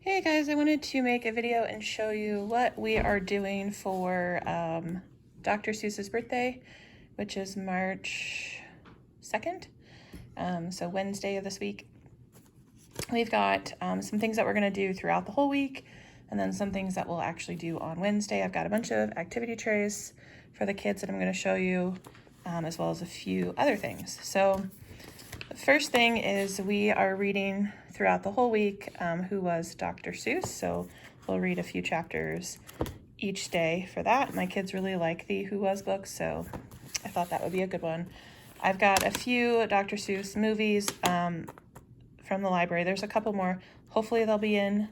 Hey guys, I wanted to make a video and show you what we are doing for Dr. Seuss's birthday, which is March 2nd, so Wednesday of this week. We've got some things that we're going to do throughout the whole week, and then some things that we'll actually do on Wednesday. I've got a bunch of activity trays for the kids that I'm going to show you, as well as a few other things. So the first thing is we are reading throughout the whole week Who Was Dr. Seuss, so we'll read a few chapters each day for that. My kids really like the Who Was books, so I thought that would be a good one. I've got a few Dr. Seuss movies from the library. There's a couple more. Hopefully they'll be in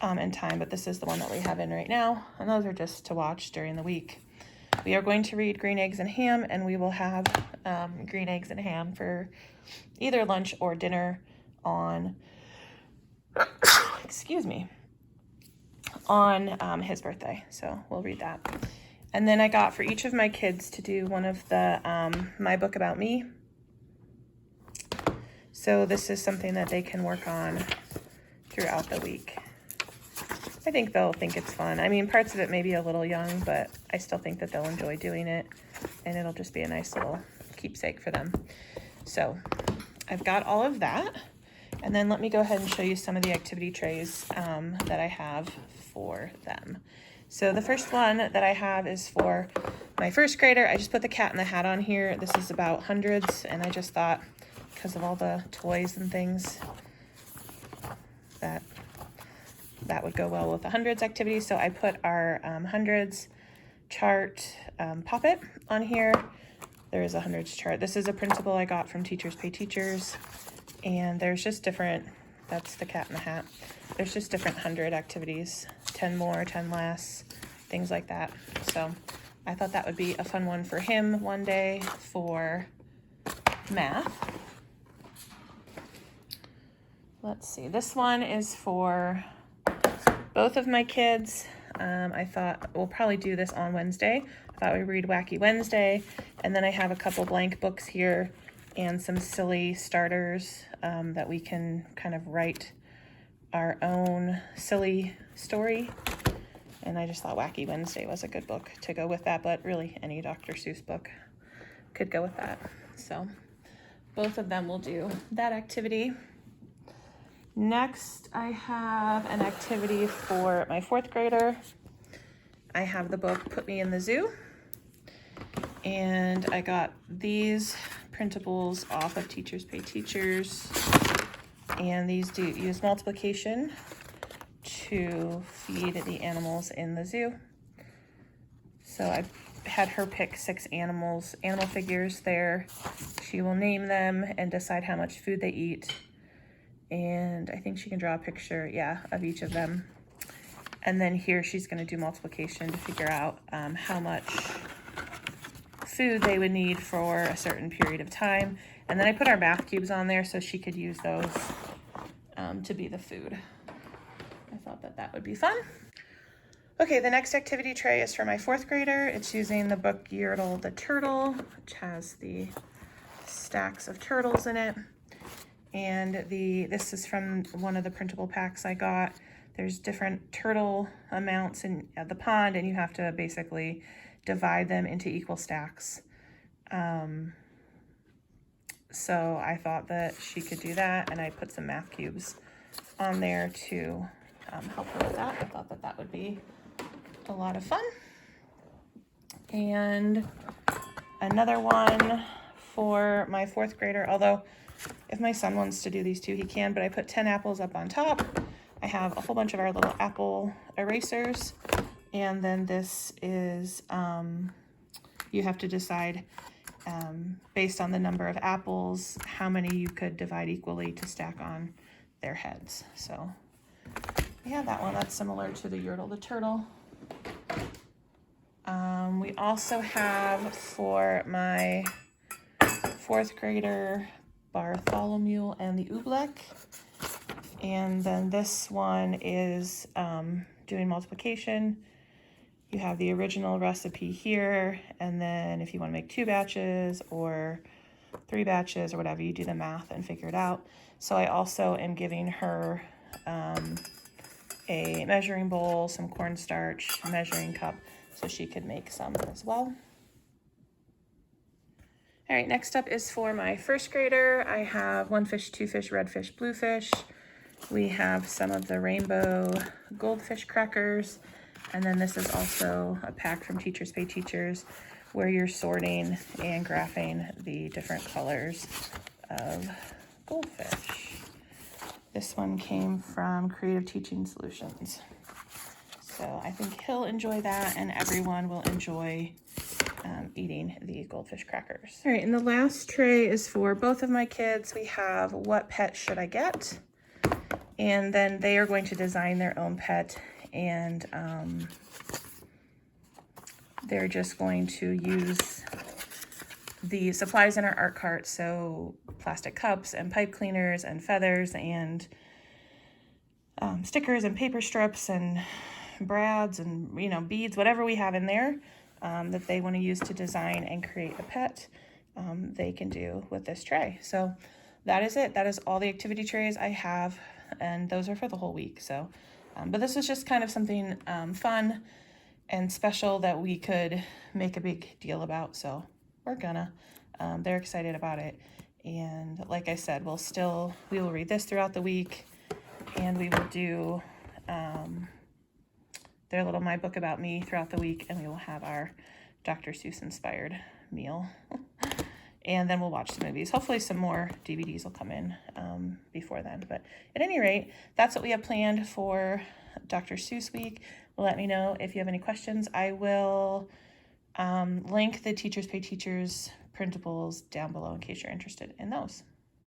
time, but this is the one that we have in right now, and those are just to watch during the week. We are going to read Green Eggs and Ham, and we will have green eggs and ham for either lunch or dinner on, excuse me, on his birthday. So we'll read that. And then I got for each of my kids to do one of the My Book About Me. So this is something that they can work on throughout the week. I think they'll think it's fun. I mean, parts of it may be a little young, but I still think that they'll enjoy doing it, and it'll just be a nice little keepsake for them. So I've got all of that, and then let me go ahead and show you some of the activity trays that I have for them. So the first one that I have is for my first grader. I just put the Cat in the Hat on here. This is about hundreds, and I just thought, because of all the toys and things, that would go well with the hundreds activity. So I put our hundreds chart Poppet on here. There is a hundreds chart. This is a printable I got from Teachers Pay Teachers, and there's just different, that's the Cat in the Hat. There's just different 100 activities, 10 more, 10 less, things like that. So I thought that would be a fun one for him one day for math. Let's see, this one is for both of my kids. I thought we'll probably do this on Wednesday. I thought we'd read Wacky Wednesday, and then I have a couple blank books here and some silly starters that we can kind of write our own silly story. And I just thought Wacky Wednesday was a good book to go with that, but really any Dr. Seuss book could go with that. So both of them will do that activity. Next, I have an activity for my fourth grader. I have the book Put Me in the Zoo, and I got these printables off of Teachers Pay Teachers, and these do use multiplication to feed the animals in the zoo. So I had her pick 6 animal figures there. She will name them and decide how much food they eat. And I think she can draw a picture, of each of them. And then here she's going to do multiplication to figure out how much food they would need for a certain period of time. And then I put our math cubes on there so she could use those to be the food. I thought that would be fun. Okay, the next activity tray is for my fourth grader. It's using the book Yertle the Turtle, which has the stacks of turtles in it. And this is from one of the printable packs I got. There's different turtle amounts in the pond, and you have to basically divide them into equal stacks. So I thought that she could do that, and I put some math cubes on there to help her with that. I thought that would be a lot of fun. And another one for my fourth grader, although if my son wants to do these too, he can, but I put 10 apples up on top. I have a whole bunch of our little apple erasers, and then this is, you have to decide based on the number of apples, how many you could divide equally to stack on their heads. So yeah, that one, that's similar to the Yertle the Turtle. We also have for my fourth grader Bartholomew and the Oobleck, and then this one is doing multiplication. You have the original recipe here, and then if you want to make 2 batches or 3 batches or whatever, you do the math and figure it out. So I also am giving her a measuring bowl, some cornstarch, measuring cup, so she could make some as well. All right, next up is for my first grader. I have one fish, two fish, red fish, blue fish. We have some of the rainbow goldfish crackers. And then this is also a pack from Teachers Pay Teachers where you're sorting and graphing the different colors of goldfish. This one came from Creative Teaching Solutions. So I think he'll enjoy that, and everyone will enjoy eating the goldfish crackers. All right, and the last tray is for both of my kids. We have what pet should I get? And then they are going to design their own pet, and they're just going to use the supplies in our art cart, so plastic cups and pipe cleaners and feathers and stickers and paper strips and brads and, you know, beads, whatever we have in there that they want to use to design and create a pet, they can do with this tray. So that is it. That is all the activity trays I have, and those are for the whole week. So, but this was just kind of something fun and special that we could make a big deal about. So we're gonna, they're excited about it. And like I said, we will read this throughout the week, and we will do their little My Book About Me throughout the week, and we will have our Dr. Seuss inspired meal. And then we'll watch the movies. Hopefully some more DVDs will come in before then. But at any rate, that's what we have planned for Dr. Seuss week. Let me know if you have any questions. I will link the Teachers Pay Teachers printables down below in case you're interested in those.